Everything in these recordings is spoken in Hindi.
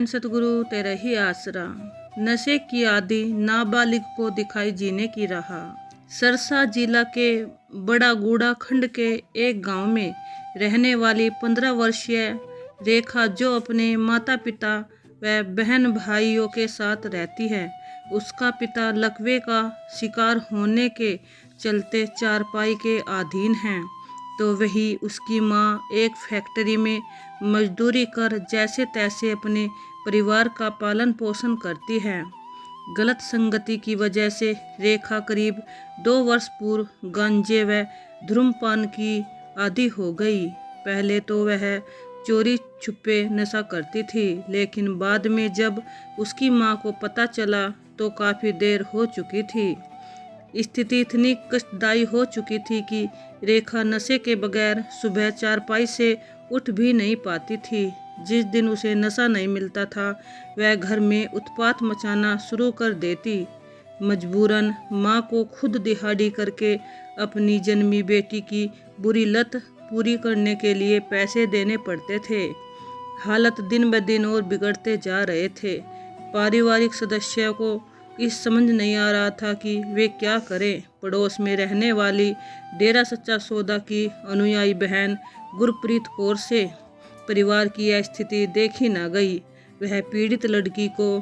सतगुरु तेरा ही आसरा, नशे की आदि नाबालिग को दिखाई जीने की राह। सरसा जिला के बड़ा गूड़ा खंड के एक गांव में रहने वाली 15 वर्षीय रेखा, जो अपने माता पिता व बहन भाइयों के साथ रहती है, उसका पिता लकवे का शिकार होने के चलते चारपाई के अधीन है, तो वही उसकी माँ एक फैक्ट्री में मजदूरी कर जैसे तैसे अपने परिवार का पालन पोषण करती है। गलत संगति की वजह से रेखा करीब 2 वर्ष पूर्व गांजे व धूम्रपान की आदी हो गई। पहले तो वह चोरी छुपे नशा करती थी, लेकिन बाद में जब उसकी मां को पता चला तो काफ़ी देर हो चुकी थी। स्थिति इतनी कष्टदायी हो चुकी थी कि रेखा नशे के बगैर सुबह चारपाई से उठ भी नहीं पाती थी। जिस दिन उसे नशा नहीं मिलता था, वह घर में उत्पात मचाना शुरू कर देती। मजबूरन माँ को खुद दिहाड़ी करके अपनी जन्मी बेटी की बुरी लत पूरी करने के लिए पैसे देने पड़ते थे। हालत दिन ब दिन और बिगड़ते जा रहे थे। पारिवारिक सदस्यों को इस समझ नहीं आ रहा था कि वे क्या करें। पड़ोस में रहने वाली डेरा सच्चा सौदा की अनुयायी बहन गुरप्रीत कौर से परिवार की यह स्थिति देखी न गई। वह पीड़ित लड़की को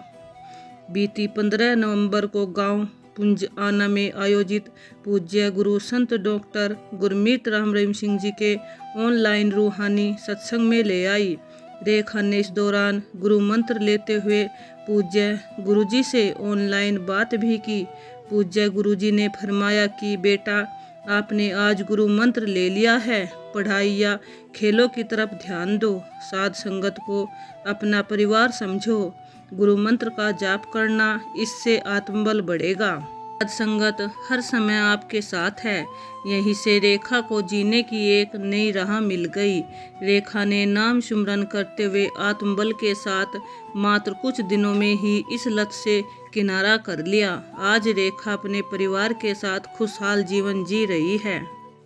बीती 15 नवंबर को गांव पुंज आना में आयोजित पूज्य गुरु संत डॉक्टर गुरमीत राम रहीम सिंह जी के ऑनलाइन रूहानी सत्संग में ले आई। रेखा ने इस दौरान गुरु मंत्र लेते हुए पूज्य गुरुजी से ऑनलाइन बात भी की। पूज्य गुरुजी ने फरमाया कि बेटा, आपने आज गुरु मंत्र ले लिया है, पढ़ाई या खेलों की तरफ ध्यान दो, साध संगत को अपना परिवार समझो, गुरु मंत्र का जाप करना, इससे आत्मबल बढ़ेगा। साध संगत हर समय आपके साथ है। यहीं से रेखा को जीने की एक नई राह मिल गई। रेखा ने नाम सुमरन करते हुए आत्मबल के साथ मात्र कुछ दिनों में ही इस लत से किनारा कर लिया। आज रेखा अपने परिवार के साथ खुशहाल जीवन जी रही है।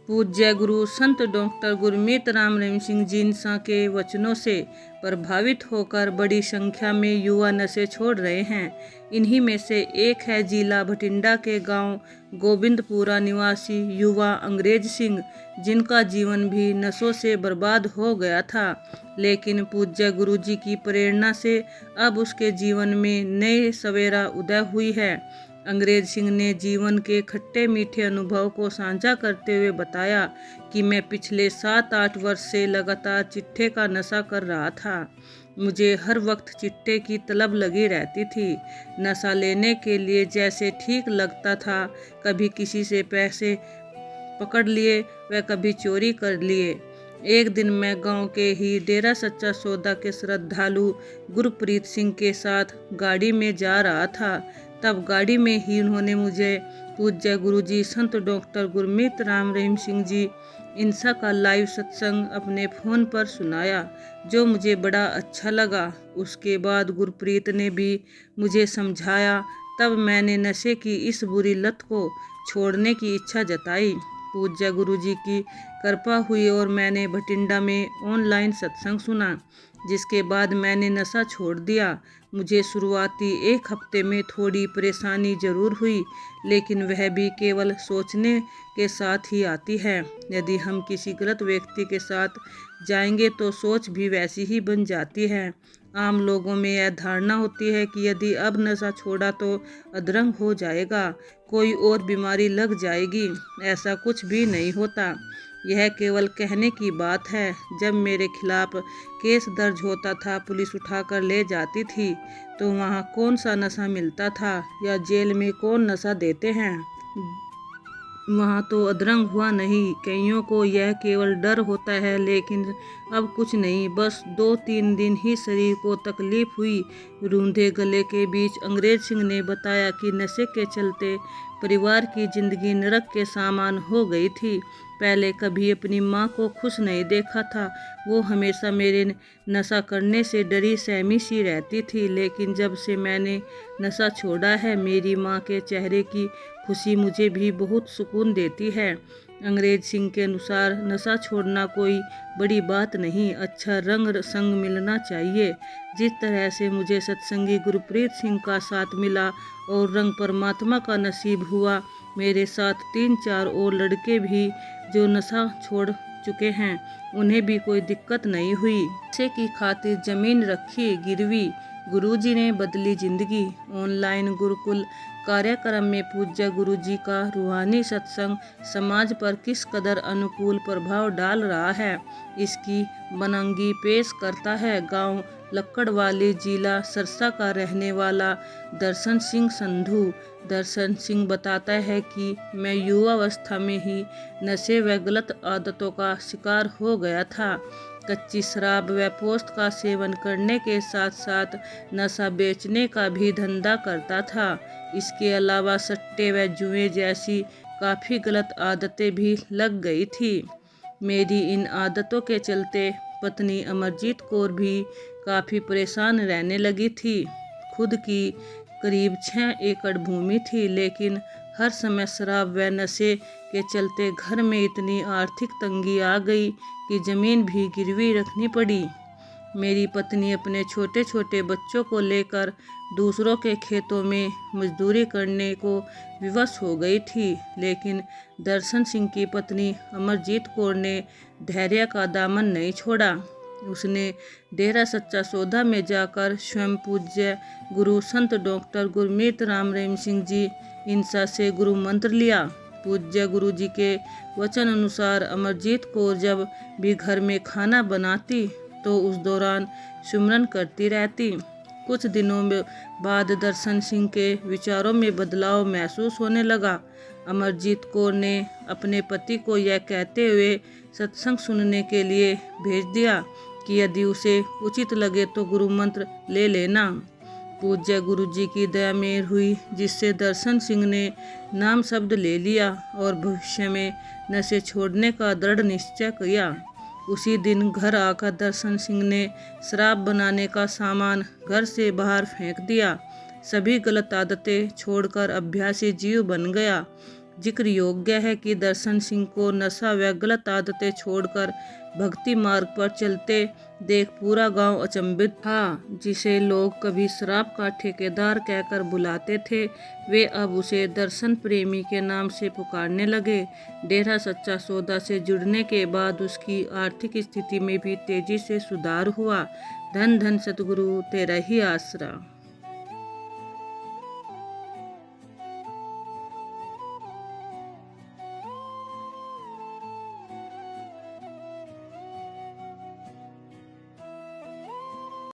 पूज्य गुरु संत डॉक्टर गुरमीत राम रहीम सिंह जी के वचनों से प्रभावित होकर बड़ी संख्या में युवा नशे छोड़ रहे हैं। इन्हीं में से एक है जिला भटिंडा के गांव गोविंदपुरा निवासी युवा अंग्रेज सिंह, जिनका जीवन भी नशों से बर्बाद हो गया था। लेकिन पूज्य गुरुजी की प्रेरणा से अब उसके जीवन में नए सवेरा उदय हुई है। अंग्रेज सिंह ने जीवन के खट्टे मीठे अनुभव को साझा करते हुए बताया कि मैं पिछले 7-8 वर्ष से लगातार चिट्ठे का नशा कर रहा था। मुझे हर वक्त चिट्ठे की तलब लगी रहती थी। नशा लेने के लिए जैसे ठीक लगता था, कभी किसी से पैसे पकड़ लिए व कभी चोरी कर लिए। एक दिन मैं गांव के ही डेरा सच्चा सौदा के श्रद्धालु गुरप्रीत सिंह के साथ गाड़ी में जा रहा था। तब गाड़ी में ही उन्होंने मुझे पूज्य गुरुजी संत डॉक्टर गुरमीत राम रहीम सिंह जी इनसा का लाइव सत्संग अपने फ़ोन पर सुनाया, जो मुझे बड़ा अच्छा लगा। उसके बाद गुरप्रीत ने भी मुझे समझाया। तब मैंने नशे की इस बुरी लत को छोड़ने की इच्छा जताई। पूज्य गुरुजी की कृपा हुई और मैंने भटिंडा में ऑनलाइन सत्संग सुना, जिसके बाद मैंने नशा छोड़ दिया। मुझे शुरुआती 1 हफ्ते में थोड़ी परेशानी ज़रूर हुई, लेकिन वह भी केवल सोचने के साथ ही आती है। यदि हम किसी गलत व्यक्ति के साथ जाएंगे तो सोच भी वैसी ही बन जाती है। आम लोगों में यह धारणा होती है कि यदि अब नशा छोड़ा तो अधरंग हो जाएगा, कोई और बीमारी लग जाएगी। ऐसा कुछ भी नहीं होता, यह केवल कहने की बात है। जब मेरे खिलाफ केस दर्ज होता था, पुलिस उठाकर ले जाती थी, तो वहाँ कौन सा नशा मिलता था या जेल में कौन नशा देते हैं। वहाँ तो अधरंग हुआ नहीं, कईयों को यह केवल डर होता है। लेकिन अब कुछ नहीं, बस 2-3 दिन ही शरीर को तकलीफ हुई। रूंधे गले के बीच अंग्रेज सिंह ने बताया कि नशे के चलते परिवार की जिंदगी नरक के समान हो गई थी। पहले कभी अपनी माँ को खुश नहीं देखा था, वो हमेशा मेरे नशा करने से डरी सहमी सी रहती थी। लेकिन जब से मैंने नशा छोड़ा है, मेरी माँ के चेहरे की खुशी मुझे भी बहुत सुकून देती है। अंग्रेज सिंह के अनुसार नशा छोड़ना कोई बड़ी बात नहीं, अच्छा रंग संग मिलना चाहिए। जिस तरह से मुझे सत्संगी गुरप्रीत सिंह का साथ मिला और रंग परमात्मा का नसीब हुआ, मेरे साथ 3-4 और लड़के भी जो नशा छोड़ चुके हैं, उन्हें भी कोई दिक्कत नहीं हुई। नशे की खातिर जमीन रखी गिरवी, गुरुजी ने बदली जिंदगी। ऑनलाइन गुरुकुल कार्यक्रम में पूज्य गुरुजी का रूहानी सत्संग समाज पर किस कदर अनुकूल प्रभाव डाल रहा है, इसकी बनंगी पेश करता है गांव लक्कड़वाली, जिला सरसा का रहने वाला दर्शन सिंह संधू। दर्शन सिंह बताता है कि मैं युवावस्था में ही नशे व गलत आदतों का शिकार हो गया था। कच्ची शराब व पोस्त का सेवन करने के साथ साथ नशा बेचने का भी धंधा करता था। इसके अलावा सट्टे व जुए जैसी काफ़ी गलत आदतें भी लग गई थी। मेरी इन आदतों के चलते पत्नी अमरजीत कौर भी काफ़ी परेशान रहने लगी थी। खुद की करीब 6 एकड़ भूमि थी, लेकिन हर समय शराब व नशे के चलते घर में इतनी आर्थिक तंगी आ गई कि ज़मीन भी गिरवी रखनी पड़ी। मेरी पत्नी अपने छोटे छोटे बच्चों को लेकर दूसरों के खेतों में मजदूरी करने को विवश हो गई थी, लेकिन दर्शन सिंह की पत्नी अमरजीत कौर ने धैर्य का दामन नहीं छोड़ा। उसने डेरा सच्चा सौदा में जाकर स्वयं पूज्य गुरु संत डॉक्टर गुरमीत राम रहीम सिंह जी इनसा से गुरु मंत्र लिया। पूज्य गुरु जी के वचन अनुसार अमरजीत कौर जब भी घर में खाना बनाती तो उस दौरान सुमरन करती रहती। कुछ दिनों बाद दर्शन सिंह के विचारों में बदलाव महसूस होने लगा। अमरजीत कौर ने अपने पति को यह कहते हुए सत्संग सुनने के लिए भेज दिया कि यदि उसे उचित लगे तो गुरु मंत्र ले लेना। पूज्य गुरु जी की दया मेहर हुई, जिससे दर्शन सिंह ने नाम शब्द ले लिया और भविष्य में नशे छोड़ने का दृढ़ निश्चय किया। उसी दिन घर आकर दर्शन सिंह ने शराब बनाने का सामान घर से बाहर फेंक दिया। सभी गलत आदतें छोड़कर अभ्यासी जीव बन गया। जिक्र योग्य है कि दर्शन सिंह को नशा व गलत आदतें छोड़कर भक्ति मार्ग पर चलते देख पूरा गांव अचंभित था। जिसे लोग कभी शराब का ठेकेदार कहकर बुलाते थे, वे अब उसे दर्शन प्रेमी के नाम से पुकारने लगे। डेरा सच्चा सौदा से जुड़ने के बाद उसकी आर्थिक स्थिति में भी तेजी से सुधार हुआ। धन धन सतगुरु तेरा ही आसरा।